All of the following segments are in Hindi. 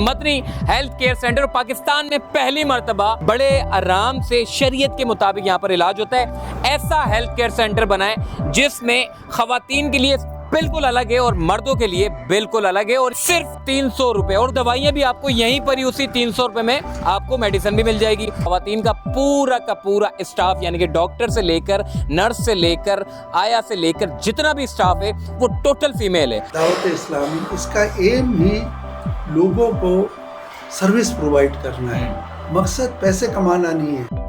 Madani health care centre Pakistan में पहली मर्तबा बड़े आराम से शरीयत के मुताबिक यहाँ पर इलाज होता है। ऐसा हेल्थ केयर सेंटर बनाए जिसमें खवातीन के लिए बिल्कुल अलग है और मर्दों के लिए बिल्कुल अलग है, और सिर्फ 300 रुपए, और दवाइयां भी आपको यहीं पर ही उसी 300 रुपए में आपको मेडिसिन भी मिल जाएगी। खवातीन का पूरा स्टाफ यानी कि डॉक्टर से लेकर नर्स से लेकर आया से लेकर जितना भी स्टाफ है वो टोटल फीमेल है। दावत इस्लामी इसका एम ही लोगों को सर्विस प्रोवाइड करना है, मकसद पैसे कमाना नहीं है।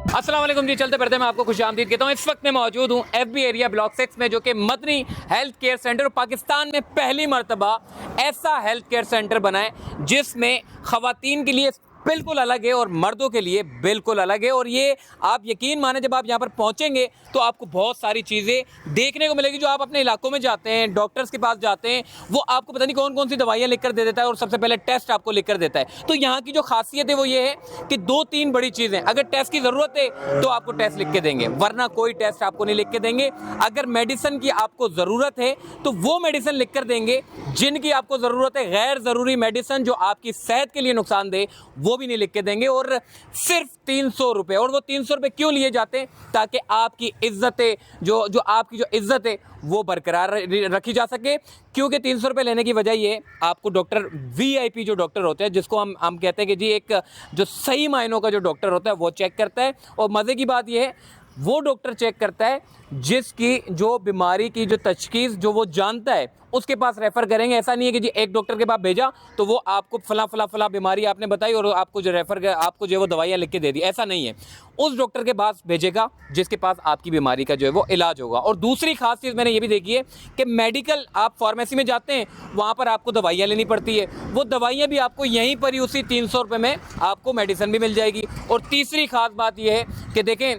अस्सलाम वालेकुम जी, चलते बढ़ते मैं आपको खुशामदीद कहता हूँ। इस वक्त मैं मौजूद हूँ FB एरिया ब्लॉक 6 में, जो कि Madani health care centre Pakistan में पहली मर्तबा ऐसा हेल्थ केयर सेंटर बनाए जिसमें खवातीन के लिए बिल्कुल अलग है और मर्दों के लिए बिल्कुल अलग है। और ये आप यकीन माने जब आप यहाँ पर पहुँचेंगे तो आपको बहुत सारी चीज़ें देखने को मिलेगी। जो आप अपने इलाकों में जाते हैं, डॉक्टर्स के पास जाते हैं, वो आपको पता नहीं कौन कौन सी दवाइयाँ लिख कर दे देता है और सबसे पहले टेस्ट आपको लिख कर देता है। तो यहाँ की जो खासियत है वो ये है कि 2-3 बड़ी चीज़ें, अगर टेस्ट की ज़रूरत है तो आपको टेस्ट लिख के देंगे, वरना कोई टेस्ट आपको नहीं लिख के देंगे। अगर मेडिसिन की आपको ज़रूरत है तो वो मेडिसिन लिख कर देंगे, जिनकी आपको ज़रूरत है गैर ज़रूरी मेडिसिन जो आपकी सेहत के लिए नुकसानदेह, वो भी नहीं लिख के देंगे। और सिर्फ 300 रुपए, और वो 300 रुपए क्यों लिए जाते हैं? ताकि आपकी इज्जतें जो आपकी जो इज्जत है वो बरकरार रखी जा सके। क्योंकि 300 रुपए लेने की वजह ये, आपको डॉक्टर VIP जो डॉक्टर होते हैं, जिसको हम कहते हैं कि जी एक जो सही मायनों का जो डॉक्टर होता है वो चेक करता है। और मज़े की बात ये है, वो डॉक्टर चेक करता है जिसकी जो बीमारी की जो तशखीस जो वो जानता है उसके पास रेफ़र करेंगे। ऐसा नहीं है कि जी एक डॉक्टर के पास भेजा तो वो आपको फला बीमारी आपने बताई और आपको जो आपको जो वो दवाइयाँ लिख के दे दी, ऐसा नहीं है। उस डॉक्टर के पास भेजेगा जिसके पास आपकी बीमारी का जो है वो इलाज होगा। और दूसरी खास चीज़ मैंने ये भी देखी है कि मेडिकल, आप फार्मेसी में जाते हैं, वहाँ पर आपको दवाइयाँ लेनी पड़ती है, वो दवाइयाँ भी आपको यहीं पर ही उसी 300 रुपये में आपको मेडिसिन भी मिल जाएगी। और तीसरी खास बात यह है कि देखें,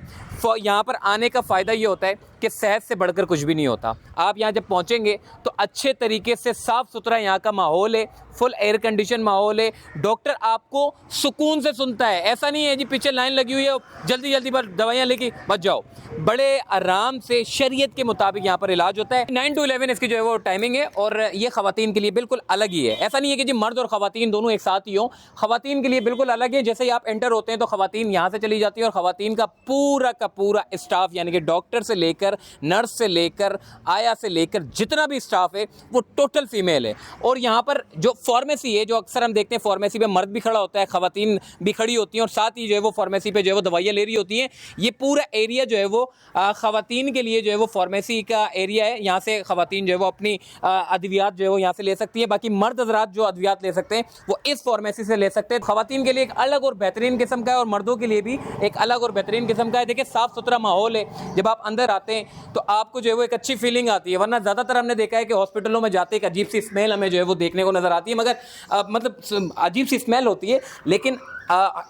यहाँ पर आने का फ़ायदा ये होता है कि सेहत से बढ़कर कुछ भी नहीं होता। आप यहाँ जब पहुँचेंगे तो अच्छे तरीके से साफ़ सुथरा यहाँ का माहौल है, फुल एयर कंडीशन माहौल है, डॉक्टर आपको सुकून से सुनता है। ऐसा नहीं है जी पीछे लाइन लगी हुई है, जल्दी पर दवाइयाँ लेके बच जाओ। बड़े आराम से शरीयत के मुताबिक यहाँ पर इलाज होता है। 9 to 11 इसकी जो है वो टाइमिंग है, और ये ख़वातीन के लिए बिल्कुल अलग ही है। ऐसा नहीं है कि जी मर्द और ख़वातीन दोनों एक साथ ही हों, ख़वातीन के लिए बिल्कुल अलग है। जैसे ही आप एंटर होते हैं तो ख़वातीन यहाँ से चली जाती है, और ख़वातीन का पूरा स्टाफ यानी कि डॉक्टर से लेकर नर्स से लेकर आया से लेकर जितना भी स्टाफ है वो टोटल फीमेल है। और यहाँ पर जो फार्मेसी है, जो अक्सर हम देखते हैं फार्मेसी पे मर्द भी खड़ा होता है, ख़वातीन भी खड़ी होती हैं, और साथ ही जो है वो फार्मेसी पे जो है वो दवाइयाँ ले रही होती हैं। ये पूरा एरिया जो है वो ख़वातीन के लिए जो है वो फार्मेसी का एरिया है। यहाँ से ख़वातीन जो है वो अपनी अद्वियात जो है वो यहाँ से ले सकती है। बाकी मर्द हज़रात जो अद्वियात ले सकते हैं वो इस फार्मेसी से ले सकते हैं। ख़वातीन के लिए एक अलग और बेहतरीन किस्म का है, और मर्दों के लिए भी एक अलग और बेहतरीन किस्म का है। देखिए साफ़ सुथरा माहौल है, जब आप अंदर आते हैं तो आपको जो है वो एक अच्छी फीलिंग आती है। वरना ज़्यादातर हमने देखा है कि हॉस्पिटलों में जाते एक अजीब सी स्मेल हमें जो है वो देखने को नज़र आती है, मगर मतलब अजीब सी स्मेल होती है। लेकिन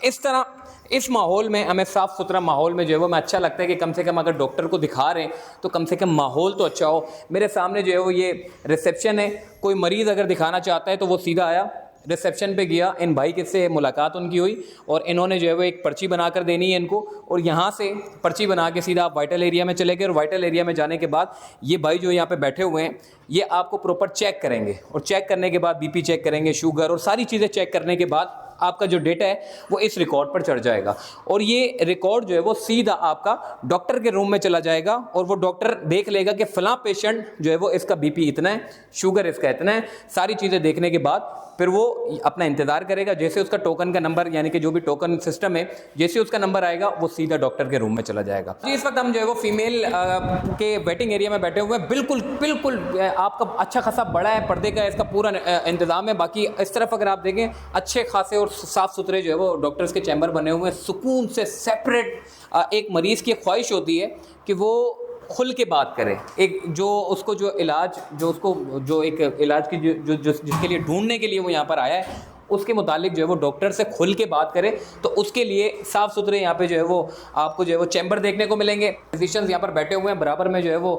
इस तरह इस माहौल में, हमें साफ़ सुथरा माहौल में जो है वो हमें अच्छा लगता है कि कम से कम अगर डॉक्टर को दिखा रहे हैं तो कम से कम माहौल तो अच्छा हो। मेरे सामने जो है वो ये रिसेप्शन है, कोई मरीज़ अगर दिखाना चाहता है तो वो सीधा आया, रिसेप्शन पे गया, इन भाई के से मुलाकात उनकी हुई, और इन्होंने जो है वो एक पर्ची बना कर देनी है इनको, और यहाँ से पर्ची बना के सीधा आप वाइटल एरिया में चले गए। और वाइटल एरिया में जाने के बाद ये भाई जो यहाँ पे बैठे हुए हैं ये आपको प्रॉपर चेक करेंगे, और चेक करने के बाद BP चेक करेंगे, शुगर और सारी चीज़ें चेक करने के बाद आपका जो डेटा है वो इस रिकॉर्ड पर चढ़ जाएगा। और ये रिकॉर्ड जो है वो सीधा आपका डॉक्टर के रूम में चला जाएगा, और वो डॉक्टर देख लेगा कि फ़लाँ पेशेंट जो है वो इसका BP इतना है, शुगर इसका इतना है। सारी चीज़ें देखने के बाद फिर वो अपना इंतज़ार करेगा। जैसे उसका टोकन का नंबर, यानी कि जो भी टोकन सिस्टम है, जैसे उसका नंबर आएगा वो सीधा डॉक्टर के रूम में चला जाएगा। इस वक्त हम जो है वो फीमेल के वेटिंग एरिया में बैठे हुए हैं। बिल्कुल आपका अच्छा खासा बड़ा है, पर्दे का इसका पूरा इंतज़ाम है। बाकी इस तरफ अगर आप देखें, अच्छे खासे और साफ़ सुथरे जो है वो डॉक्टर्स के चैम्बर बने हुए हैं, सुकून से सेपरेट। एक मरीज़ की ख्वाहिश होती है कि वो खुल के बात करे, एक जो उसको जो इलाज जो उसको जो एक इलाज की जो जिसके लिए ढूंढने के लिए वो यहाँ पर आया है उसके मुतालिक जो है वो डॉक्टर से खुल के बात करें, तो उसके लिए साफ़ सुथरे यहाँ पे जो है वो आपको जो है वो चैम्बर देखने को मिलेंगे। फिजिशियंस यहाँ पर बैठे हुए हैं, बराबर में जो है वो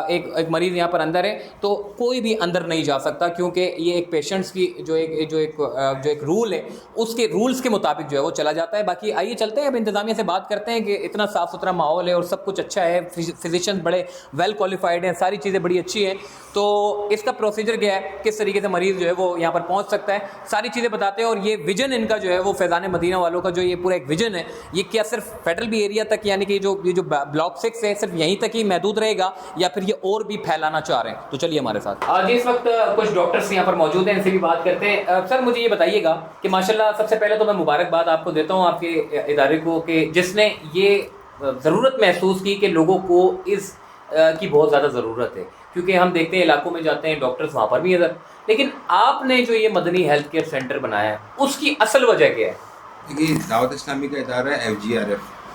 एक मरीज़ यहाँ पर अंदर है, तो कोई भी अंदर नहीं जा सकता, क्योंकि ये एक पेशेंट्स की जो एक रूल है, उसके रूल्स के मुताबिक जो है वो चला जाता है। बाकी आइए चलते हैं, अब इंतज़ामिया से बात करते हैं कि इतना साफ़ सुथरा माहौल है और सब कुछ अच्छा है, फिजिशियंस बड़े वेल क्वालिफाइड हैं, सारी चीज़ें बड़ी अच्छी हैं, तो इसका प्रोसीजर क्या है, किस तरीके से मरीज़ जो है वो यहाँ पर पहुँच सकता है, सारी चीज़ें बताते हैं। और ये विजन इनका जो है वो फैज़ान मदीना वालों का जो ये पूरा एक विजन है, ये क्या सिर्फ फेडरल बी एरिया तक, यानी कि ये जो ब्लॉक 6 है सिर्फ यहीं तक ही महदूद रहेगा, या फिर ये और भी फैलाना चाह रहे हैं? तो चलिए हमारे साथ आज इस वक्त कुछ डॉक्टर्स यहाँ पर मौजूद हैं, इनसे भी बात करते हैं। सर मुझे ये बताइएगा कि माशाल्लाह, सबसे पहले तो मैं मुबारकबाद आपको देता हूँ आपके इदारे को, कि जिसने ये ज़रूरत महसूस की कि लोगों को इस की बहुत ज़्यादा ज़रूरत है, क्योंकि हम देखते हैं इलाकों में जाते हैं डॉक्टर्स वहाँ पर भी है, लेकिन आपने जो ये मदनी हेल्थ केयर सेंटर बनाया है उसकी असल वजह क्या है? देखिए, दावत इस्लामी का इदारा है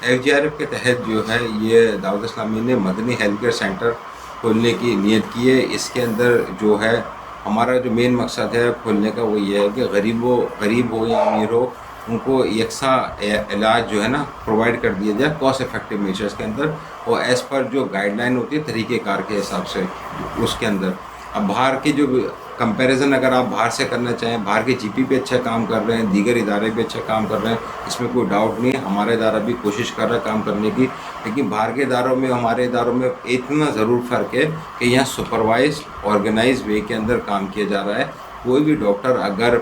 FGRF के तहत जो है ये दावत इस्लामी ने मदनी हेल्थ केयर सेंटर खोलने की नीयत की है। इसके अंदर जो है हमारा जो मेन मकसद है खोलने का वो ये है कि गरीब हो या अमीर हो, उनको यकसा इलाज जो है ना प्रोवाइड कर दिया जाए कॉस्ट इफेक्टिव मेजर्स के अंदर, और एज़ पर जो गाइडलाइन होती है तरीक़ेकार के हिसाब से उसके अंदर। अब बाहर की जो कंपैरिजन अगर आप बाहर से करना चाहें, बाहर के GP भी अच्छा काम कर रहे हैं, दीगर इदारे भी अच्छा काम कर रहे हैं, इसमें कोई डाउट नहीं है। हमारा इदारा भी कोशिश कर रहा है काम करने की, लेकिन बाहर के इदारों में हमारे इदारों में इतना ज़रूर फ़र्क है कि यहाँ सुपरवाइज ऑर्गेनाइज वे के अंदर काम किया जा रहा है। कोई भी डॉक्टर अगर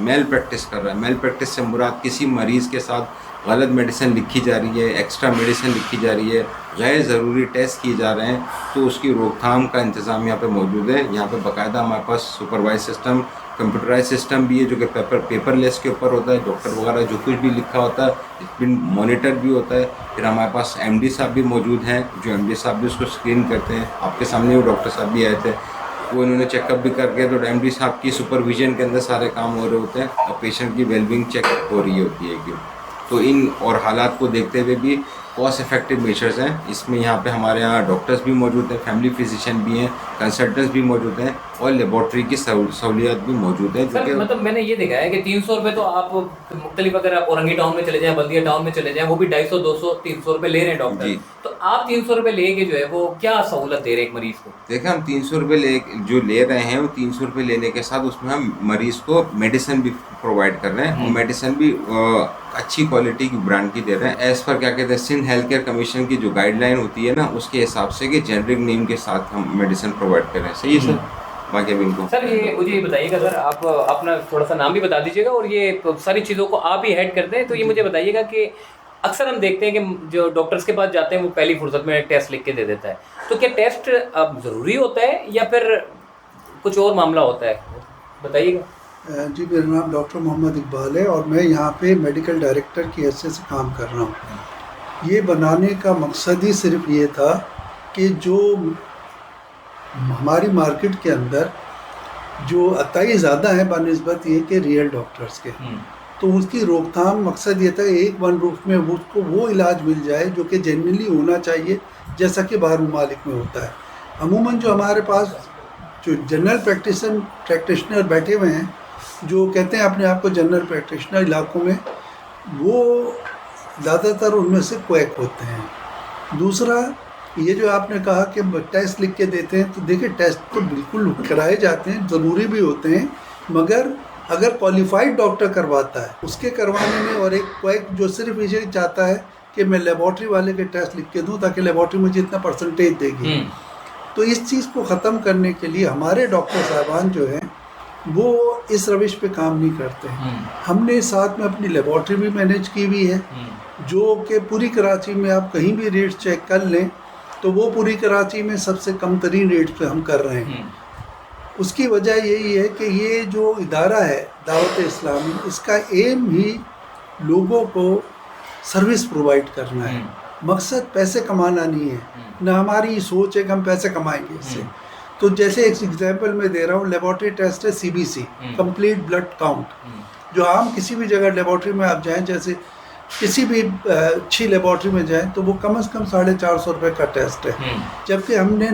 मेल प्रैक्टिस कर रहा है, मेल प्रैक्टिस से मुराद किसी मरीज़ के साथ गलत मेडिसिन लिखी जा रही है, एक्स्ट्रा मेडिसिन लिखी जा रही है, गैर ज़रूरी टेस्ट किए जा रहे हैं, तो उसकी रोकथाम का इंतज़ाम यहाँ पे मौजूद है। यहाँ पे बाकायदा हमारे पास सुपरवाइज सिस्टम, कंप्यूटराइज सिस्टम भी है, जो कि पेपरलेस के ऊपर होता है। डॉक्टर वगैरह जो कुछ भी लिखा होता है इस पर मॉनिटर भी होता है। फिर हमारे पास MD साहब भी मौजूद हैं, जो MD साहब भी उसको स्क्रीन करते हैं। आपके सामने वो डॉक्टर साहब भी आए थे, वो इन्होंने चेकअप भी करके, तो MD साहब की सुपरविजन के अंदर सारे काम हो रहे होते हैं और पेशेंट की वेलबींग चेक हो रही होती है कि तो इन और हालात को देखते हुए भी कॉस्ट इफेक्टिव मेजर्स हैं। इसमें यहाँ पे हमारे यहाँ डॉक्टर्स भी मौजूद हैं, फैमिली फिजिशियन भी हैं, कंसल्टेंट्स भी मौजूद हैं और लेबॉर्ट्री की सहूलियत भी मौजूद है। सर मतलब मैंने ये देखा है कि 300 रुपये तो आप मुख्तलिफ, अगर आप औरंगी टाउन में चले जाएं, बल्दिया टाउन में चले जाएं, वो भी 250, 200, 300 रुपये ले रहे हैं डॉक्टर, तो आप 300 रुपये लेके जो है वो क्या सहूलत दे रहे हैं एक मरीज़ को? देखिए, हम 300 रुपये जो ले रहे हैं, वो 300 रुपये लेने के साथ उसमें हम मरीज़ को मेडिसिन भी प्रोवाइड कर रहे हैं, और मेडिसिन भी अच्छी क्वालिटी की ब्रांड की दे रहे हैं, एज़ पर क्या कहते हैं सिंध हेल्थ केयर कमीशन की जो गाइडलाइन होती है ना, उसके हिसाब से कि जेनरिक नेम के साथ हम मेडिसिन प्रोवाइड कर रहे हैं। सही है सर? बाकी अभी इनको सर ये मुझे बताइएगा, सर आप अपना थोड़ा सा नाम भी बता दीजिएगा, और ये सारी चीज़ों को आप ही हेड करते हैं, तो ये मुझे बताइएगा कि अक्सर हम देखते हैं कि जो डॉक्टर्स के पास जाते हैं वो पहली फुर्सत में टेस्ट लिख के दे देता है, तो क्या टेस्ट अब ज़रूरी होता है या फिर कुछ और मामला होता है, बताइएगा। जी, मेरा नाम डॉक्टर मोहम्मद इकबाल है और मैं यहाँ पे मेडिकल डायरेक्टर की हैसियत से काम कर रहा हूँ। ये बनाने का मकसद ही सिर्फ ये था कि जो हमारी मार्केट के अंदर जो अताई ज़्यादा है बनिस्बत ये कि रियल डॉक्टर्स के, तो उसकी रोकथाम मकसद ये था एक वन रूफ में उसको वो इलाज मिल जाए जो कि जेन्युइनली होना चाहिए, जैसा कि बाहर ममालिक में होता है। अमूमन जो हमारे पास जो जनरल प्रैक्टिशनर बैठे हुए हैं, जो कहते हैं अपने आप को जनरल प्रैक्टिशनर इलाकों में, वो ज़्यादातर उनमें से क्वैक होते हैं। दूसरा, ये जो आपने कहा कि टेस्ट लिख के देते हैं, तो देखिए टेस्ट तो बिल्कुल कराए जाते हैं, ज़रूरी भी होते हैं, मगर अगर क्वालिफाइड डॉक्टर करवाता है उसके करवाने में, और एक क्वैक जो सिर्फ ये चाहता है कि मैं लेबॉर्ट्री वाले के टेस्ट लिख के दूँ ताकि लेबॉर्ट्री मुझे इतना परसेंटेज देगी, तो इस चीज़ को ख़त्म करने के लिए हमारे डॉक्टर साहबान जो हैं वो इस रविश पे काम नहीं करते हैं। हमने साथ में अपनी लेबॉर्ट्री भी मैनेज की हुई है, जो कि पूरी कराची में आप कहीं भी रेट चेक कर लें तो वो पूरी कराची में सबसे कम तरीन रेट पे हम कर रहे हैं। उसकी वजह यही है कि ये जो इदारा है दावत इस्लामी, इसका एम ही लोगों को सर्विस प्रोवाइड करना है, मकसद पैसे कमाना नहीं है, ना हमारी सोच है कि हम पैसे कमाएंगे इससे। तो जैसे एक एग्जांपल मैं दे रहा हूँ, लेबॉर्ट्री टेस्ट है CBC, कंप्लीट ब्लड काउंट, जो आम किसी भी जगह लेबॉर्ट्री में आप जाएं, जैसे किसी भी अच्छी लेबॉर्ट्री में जाएं, तो वो कम से कम 450 रुपये का टेस्ट है, जबकि हमने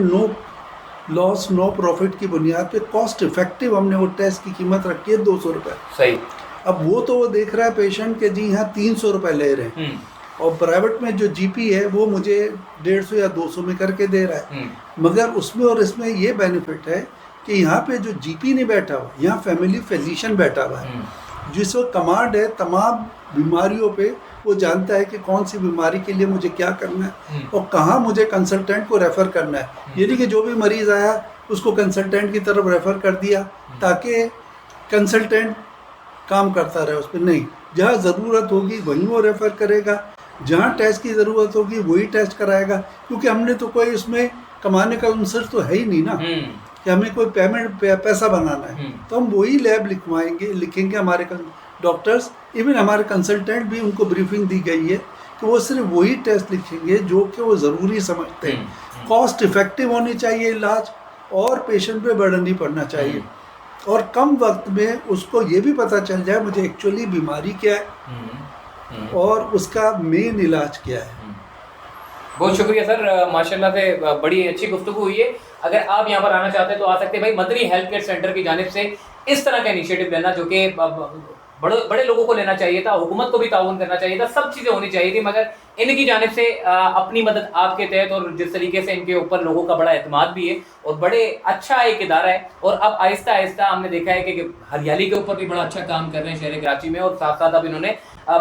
लॉस नो प्रॉफिट की बुनियाद पे कॉस्ट इफेक्टिव हमने वो टेस्ट की कीमत रखी है 200 रुपये। सही। अब वो देख रहा है पेशेंट के जी यहाँ 300 रुपये ले रहे हैं, और प्राइवेट में जो जीपी है वो मुझे 150 या 200 में करके दे रहा है। मगर उसमें और इसमें ये बेनिफिट है कि यहाँ पे जो जीपी नहीं बैठा हुआ, यहाँ फैमिली फिजिशियन बैठा हुआ है, जिसको कमांड है तमाम बीमारियों पे। वो जानता है कि कौन सी बीमारी के लिए मुझे क्या करना है और कहाँ मुझे कंसल्टेंट को रेफ़र करना है। ये नहीं कि जो भी मरीज़ आया उसको कंसल्टेंट की तरफ रेफ़र कर दिया ताकि कंसल्टेंट काम करता रहे उस पर, नहीं। जहाँ ज़रूरत होगी वहीं वो रेफ़र करेगा, जहाँ टेस्ट की ज़रूरत होगी वही टेस्ट कराएगा, क्योंकि हमने तो कोई उसमें कमाने का अंसर तो है ही नहीं ना कि हमें कोई पैसा बनाना है। तो हम वही लैब लिखेंगे हमारे डॉक्टर्स, इवन हमारे कंसल्टेंट भी, उनको ब्रीफिंग दी गई है कि वो सिर्फ वही टेस्ट लिखेंगे जो कि वो ज़रूरी समझते हैं। कॉस्ट इफ़ेक्टिव होनी चाहिए इलाज, और पेशेंट पे बर्डन नहीं पड़ना चाहिए, और कम वक्त में उसको ये भी पता चल जाए मुझे एक्चुअली बीमारी क्या है और उसका मेन इलाज क्या है। बहुत शुक्रिया सर, माशाल्लाह से बड़ी अच्छी गुफ्तगू हुई है। अगर आप यहाँ पर आना चाहते हैं तो आ सकते हैं भाई। मदनी हेल्थ केयर सेंटर की जानिब से इस तरह का इनिशिएटिव लेना जो कि बड़े लोगों को लेना चाहिए था, हुकूमत को भी ताउन करना चाहिए था, सब चीज़ें होनी चाहिए थी, मगर इनकी जानिब से अपनी मदद आपके तहत और जिस तरीके से इनके ऊपर लोगों का बड़ा एतमाद भी है और बड़े अच्छा एक इदारा है। और अब आहिस्ता आहिस्ता हमने देखा है कि हरियाली के ऊपर भी बड़ा अच्छा काम कर रहे हैं शहर कराची में, और साथ साथ अब इन्होंने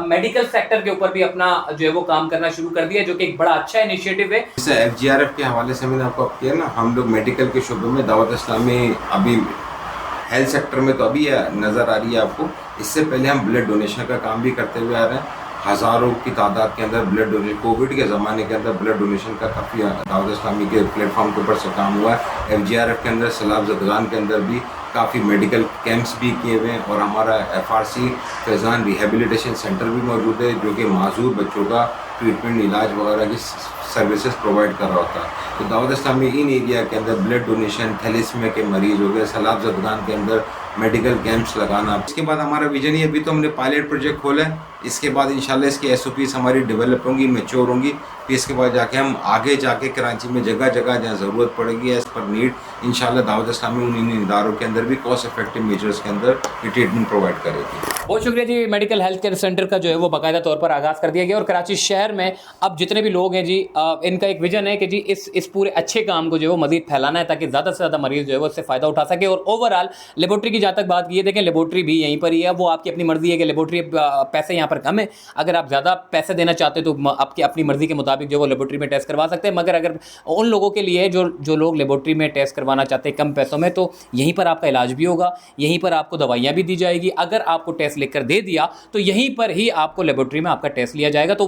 मेडिकल सेक्टर के ऊपर भी अपना जो है वो काम करना शुरू कर दिया, जो कि एक बड़ा अच्छा इनिशिएटिव है। जैसे FGRF के हवाले से मैंने आपको किया ना, हम लोग मेडिकल के शोबे में दावत इस्लामी अभी हेल्थ सेक्टर में तो अभी नज़र आ रही है आपको। इससे पहले हम ब्लड डोनेशन का काम भी करते हुए आ रहे हैं। हज़ारों की तादाद के अंदर ब्लड डोनेशन, कोविड के ज़माने के अंदर ब्लड डोनेशन का काफ़ी दावत इस्लामी के प्लेटफॉर्म के ऊपर से काम हुआ है। FGRF के अंदर सैलाब ज़दगान के अंदर भी काफ़ी मेडिकल कैंप्स भी किए हुए हैं, और हमारा FRC फैज़ान रिहेबिलिटेशन सेंटर भी मौजूद है जो कि माजूर बच्चों का ट्रीटमेंट, इलाज वगैरह की सर्विसेज प्रोवाइड कर रहा होता है। तो दावत इस्लामी इन एरिया के अंदर ब्लड डोनेशन, थैलेसीमिया के मरीज़ हो गए, सैलाब ज़दगान के अंदर मेडिकल कैंप्स लगाना। इसके बाद हमारा विजन ये, अभी तो हमने पायलट प्रोजेक्ट खोला है, इसके बाद इंशाल्लाह इसकी SOPs हमारी डेवलप होंगी, मैच्योर होंगी, फिर इसके बाद जाके हम आगे जाके कराची में जगह जगह जहाँ ज़रूरत पड़ेगी एज़ पर नीड इंशाल्लाह दावत इस्लामी उन इदारों के अंदर भी कॉस्ट इफेक्टिव मेजर्स के अंदर ये ट्रीटमेंट प्रोवाइड करेगी। बहुत शुक्रिया जी। मेडिकल हेल्थ केयर सेंटर का जो है वो बाकायदा तौर पर आगाज़ कर दिया गया, और कराची शहर में अब जितने भी लोग हैं जी, इनका एक विजन है कि जी इस पूरे अच्छे काम को जो है वो मज़ीद फैलाना है ताकि ज़्यादा से ज़्यादा मरीज़ जो है वो इससे फ़ायदा उठा सके। और ओवरऑल लेबोरेटरी की जहाँ तक बात की है, देखें लेबोरेटरी भी यहीं पर ही है, वो आपकी अपनी मर्ज़ी है कि लेबोरेटरी पैसे यहाँ पर कम है, अगर आप ज़्यादा पैसे देना चाहते हैं तो आपकी अपनी मर्ज़ी के मुताबिक जो वो लेबोरेटरी में टेस्ट करवा सकते हैं। मगर अगर उन लोगों के लिए जो लोग लेबोरेटरी में टेस्ट करवाना चाहते हैं कम पैसों में, तो यहीं पर आपका इलाज भी होगा, यहीं पर आपको दवाइयाँ भी दी जाएगी। अगर आपको टेस्ट लिख कर दे दिया तो यहीं पर ही आपको लेबोरेटरी में आपका टेस्ट लिया जाएगा। तो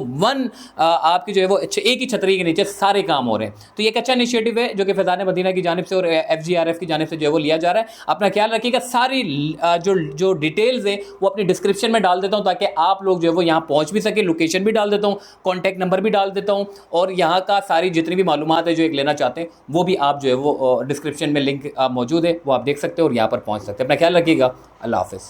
आपकी जो है वो एक ही छतरी के नीचे सारे काम हो रहे हैं। तो ये एक अच्छा इनिशिएटिव है जो कि फैज़ान मदीना की जानिब से और FGRF की जानिब से जो है वो लिया जा रहा है। अपना ख्याल रखिएगा। सारी जो डिटेल्स है वो अपनी डिस्क्रिप्शन में डाल देता हूँ ताकि आप लोग जो है वो यहाँ पहुँच भी सके। लोकेशन भी डाल देता हूँ, कॉन्टैक्ट नंबर भी डाल देता हूँ, और यहाँ का सारी जितनी भी मालूमात है जो एक लेना चाहते हैं वो भी आप जो है वो डिस्क्रिप्शन में लिंक मौजूद है, वो आप देख सकते हो और यहाँ पर पहुँच सकते हैं। अपना ख्याल रखिएगा। अल्लाह हाफ़िज़।